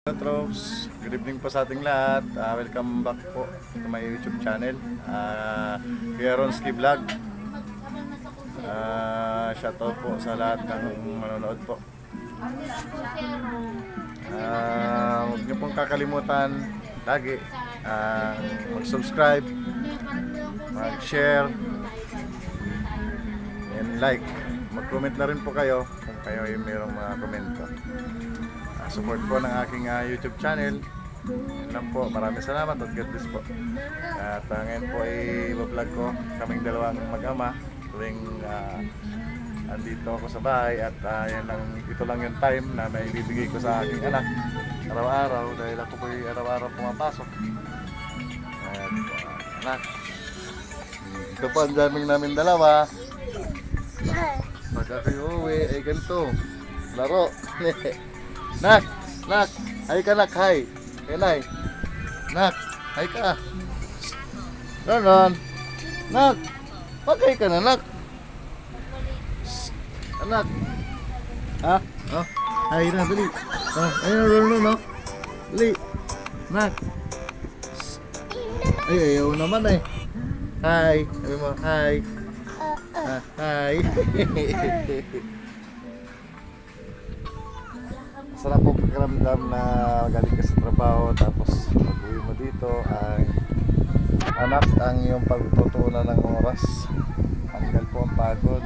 Troops, good evening po sa ating lahat. Welcome back po to my YouTube channel, Kuya Ronski Vlog. Shoutout po sa lahat ng manonood po. Huwag niyo pong kakalimutan lagi mag-subscribe, mag-share, and like. Mag-comment na rin po kayo kung kayo ay mayroong mga komento. Support po ng aking YouTube channel. Yan lang po, maraming salamat at God bless po. At ngayon po ay i-vlog ko kaming dalawang mag-ama tuwing andito ako sa bahay. At ito lang yung time na naibibigay ko sa aking anak araw-araw dahil ako po ay araw-araw pumapasok. At anak, ito po ang daming namin dalawa. Pagka kayo uwi ay ganito, laro. Nak, nak, hay ka nak, hay. Kenay. Nak, hay ka. Nanon. Nak, pagkay ka na, nak. Anak. Ha? Oh, hay na, dali. Oh, ayun, no. Dali. Nak. Ay, ayaw naman eh. Hi. Sabi mo, hi. Hi. Sarap po pakiramdam na galing ka sa trabaho tapos pag-uwi mo dito ay anak ang iyong pagtutunan ng oras. Tanggal po ang pagod,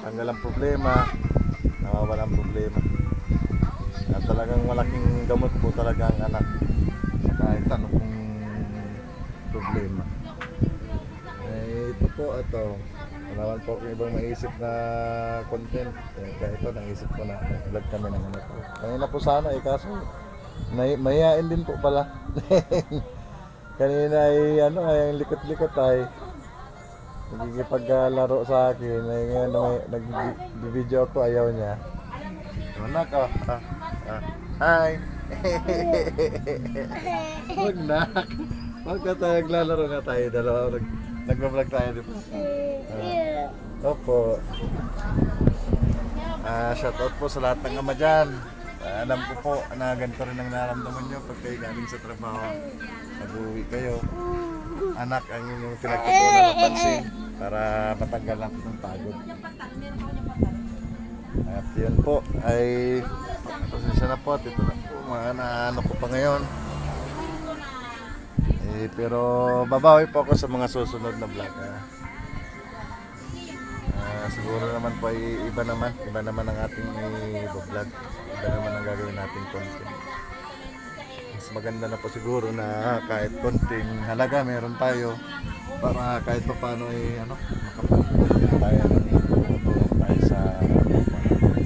tanggal ang problema, nawawala ang problema. At talagang malaking gamot po talaga ang anak sa kahit anong problema. Ito po, Malaman po kung ibang maisip na content. Kaya ito, naisip ko na vlog kami ng anak ko. Kanina po sana kaso mayayain din po pala. Kanina ay ay likot-likot ay nagkikipaglaro sa akin. Ngayon nag-video ako, ayaw niya. Anak ko. Hi. Huwag na. Huwag ka tayo naglalaro nga tayo. Dalawa nag-vlog tayo di ba? Opo. Shoutout po sa lahat ng ama dyan. Alam ko po na ganito rin ang nararamdaman nyo pag kayo galing sa trabaho. Nag-uwi kayo. Anak ang inyong pinagtutunan ng pansin para matanggal lang ng pagod. At yun po ay pasensya na po. Ito na po mga naano ko pa ngayon. Pero babawi po ako sa mga susunod na vlog. Siguro naman po ay iba naman ang ating i-vlog. Iba naman ang gagawin nating content. Mas maganda na po siguro na kahit konting halaga meron tayo para kahit pa paano ay makapagpapagin tayo ng tumutulong tayo sa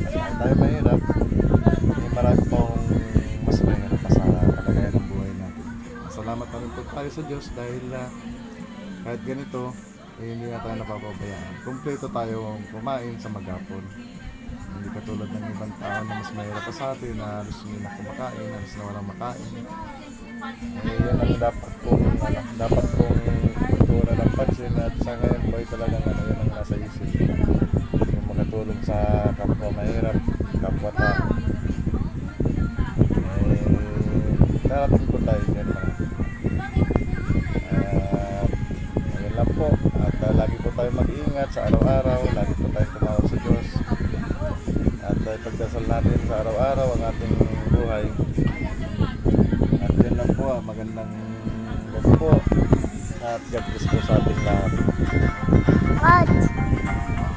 kahit tayo mahirap, marami pong mas mahirap pa sa kalagayan ng buhay natin. Salamat na rin po tayo sa Diyos dahil kahit ganito hindi na tayo napapabayaan. Kompleto tayo kumain sa maghapon. Hindi katulad ng ibang tao na mas mahirap pa sa atin na halos hindi na kumakain, halos na walang makain. Yan ang dapat kong tutunan ng pansin at sa ngayon po ay talagang yun ang nasa isip. Yung makatulong sa kapwa mahirap, kapwa tao. Darating po tayo dyan lang. Ayun lang po. At lagi po tayo mag-iingat sa araw-araw. Lagi po tayo tumawag sa Diyos. At pagdasal natin sa araw-araw ang ating buhay. At yun lang po. Magandang gabi po. At God bless po sa ating lahat.